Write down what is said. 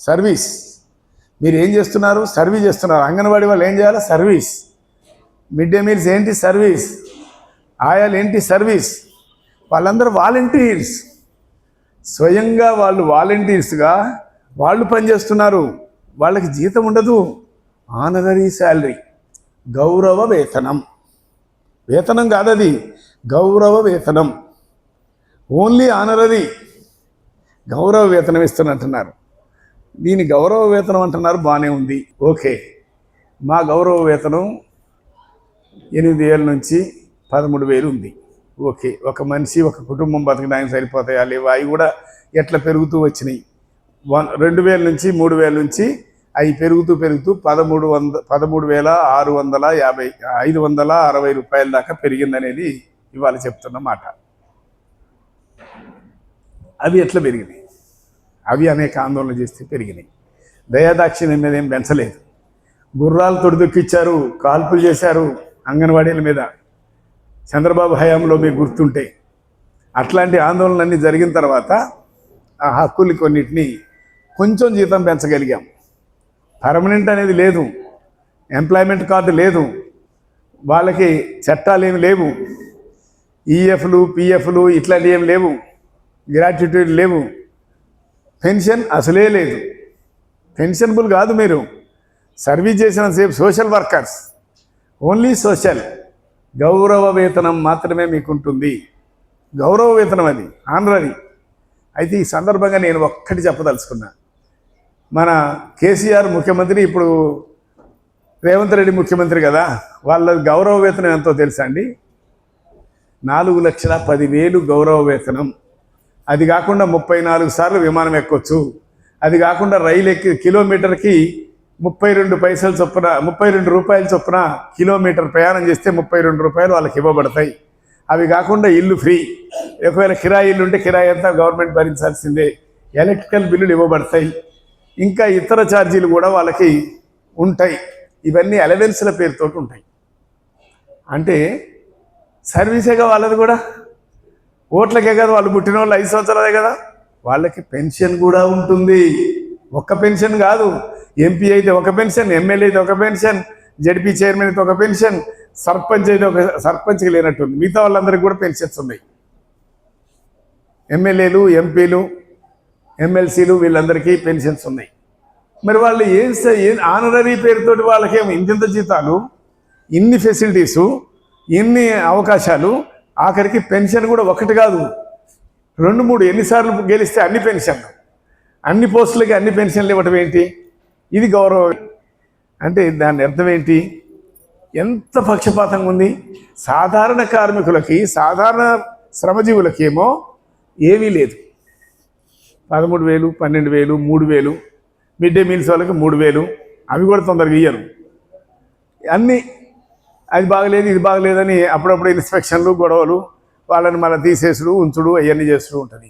Service. మీరు ఏం చేస్తున్నారు? సర్వీస్ చేస్తున్నారు. అంగన్వాడీ వాళ్ళు ఏం చేయాలి? సర్వీస్. మిడ్ డే మీల్స్ ఏంటి? సర్వీస్. ఆయాలు ఏంటి? సర్వీస్. వాళ్ళందరూ వాలంటీర్స్. స్వయంగా వాళ్ళు వాలంటీర్స్గా వాళ్ళు పనిచేస్తున్నారు. వాళ్ళకి జీతం ఉండదు, ఆనరీ శాలరీ, గౌరవ వేతనం. వేతనం కాదది, గౌరవ వేతనం. ఓన్లీ ఆనరీ గౌరవ వేతనం ఇస్తున్నట్టున్నారు. దీని గౌరవ వేతనం అంటున్నారు, బాగానే ఉంది, ఓకే. మా గౌరవ వేతనం 8,000 నుంచి 13,000 ఉంది, ఓకే. ఒక మనిషి ఒక కుటుంబం బతకడానికి సరిపోతాయా లేవా? అవి కూడా ఎట్లా పెరుగుతూ వచ్చినాయి. 2,000 నుంచి 3,000 నుంచి అవి పెరుగుతూ 13,650 రూపాయల దాకా పెరిగిందనేది ఇవాళ చెప్తున్న మాట. అవి ఎట్లా పెరిగినాయి? అవి అనేక ఆందోళన చేస్తే పెరిగినాయి. దయాదాక్షిణ్యం మీద ఏం పెంచలేదు. గుర్రాలు తొడిదొక్కిచ్చారు, కాల్పులు చేశారు అంగన్వాడీల మీద చంద్రబాబు హయాంలో మీకు గుర్తుంటే. అట్లాంటి ఆందోళనలన్నీ జరిగిన తర్వాత ఆ హక్కులు కొన్నిటిని కొంచెం జీతం పెంచగలిగాం. పర్మనెంట్ అనేది లేదు, ఎంప్లాయ్మెంట్ కార్డు లేదు, వాళ్ళకి చట్టాలు ఏమి లేవు, ఈఎఫ్లు పిఎఫ్లు ఇట్లాంటివి ఏమి లేవు, గ్రాట్యుటీ లేవు, పెన్షన్ అసలే లేదు. పెన్షనబుల్ కాదు. మీరు సర్వీస్ చేసిన సేపు సోషల్ వర్కర్స్, ఓన్లీ సోషల్. గౌరవ వేతనం మాత్రమే మీకు ఉంటుంది. గౌరవ వేతనం అది, ఆనరీ. అయితే ఈ సందర్భంగా నేను ఒక్కటి చెప్పదలుచుకున్నా. మన కేసీఆర్ ముఖ్యమంత్రి, ఇప్పుడు రేవంత్ రెడ్డి ముఖ్యమంత్రి కదా, వాళ్ళ గౌరవ వేతనం ఎంతో తెలుసా అండి? 4,10,000 గౌరవ వేతనం. అది కాకుండా 34 సార్లు విమానం ఎక్కొచ్చు. అది కాకుండా రైలు ఎక్కి కిలోమీటర్కి 32 రూపాయల చొప్పున కిలోమీటర్ ప్రయాణం చేస్తే 32 రూపాయలు వాళ్ళకి ఇవ్వబడతాయి. అవి కాకుండా ఇల్లు ఫ్రీ. ఒకవేళ కిరాయి ఇల్లు ఉంటే కిరాయి అంతా గవర్నమెంట్ భరించాల్సిందే. ఎలక్ట్రికల్ బిల్లులు ఇవ్వబడతాయి. ఇంకా ఇతర ఛార్జీలు కూడా వాళ్ళకి ఉంటాయి. ఇవన్నీ అలవెన్స్ల పేరుతో ఉంటాయి. అంటే సర్వీసేగా వాళ్ళది కూడా. ఓట్లకే కదా వాళ్ళు పుట్టిన వాళ్ళు, 5 సంవత్సరాలే కదా. వాళ్ళకి పెన్షన్ కూడా ఉంటుంది. ఒక్క పెన్షన్ కాదు, ఎంపీ అయితే ఒక పెన్షన్, ఎమ్మెల్యే అయితే ఒక పెన్షన్, జడ్పీ చైర్మన్ అయితే ఒక పెన్షన్, సర్పంచ్ అయితే ఒక, సర్పంచ్కి లేనట్టుంది, మిగతా వాళ్ళందరికీ కూడా పెన్షన్స్ ఉన్నాయి. ఎమ్మెల్యేలు, ఎంపీలు, ఎమ్మెల్సీలు వీళ్ళందరికీ పెన్షన్స్ ఉన్నాయి. మరి వాళ్ళు ఏం ఆనరీ పేరుతోటి వాళ్ళకేమో ఇంత జీతాలు, ఇన్ని ఫెసిలిటీసు, ఇన్ని అవకాశాలు, ఆఖరికి పెన్షన్ కూడా ఒకటి కాదు 2, 3 ఎన్నిసార్లు గెలిస్తే అన్ని పెన్షన్లు, అన్ని పోస్టులకి అన్ని పెన్షన్లు ఇవ్వటం ఏంటి? ఇది గౌరవం అంటే దాని అర్థం ఏంటి? ఎంత పక్షపాతంగా ఉంది. సాధారణ కార్మికులకి, సాధారణ శ్రమజీవులకి ఏమో ఏమీ లేదు. 13,000, 12,000, 3,000. మిడ్ డే మీల్స్ వాళ్ళకి 3,000. అవి కూడా తొందరగా ఇయ్యరు. అన్నీ అది బాగలేదు, ఇది బాగలేదని అప్పుడప్పుడు ఇన్స్పెక్షన్లు, గొడవలు, వాళ్ళని మళ్ళీ తీసేసుడు, ఉంచుడు, అవన్నీ చేస్తూ ఉంటుంది.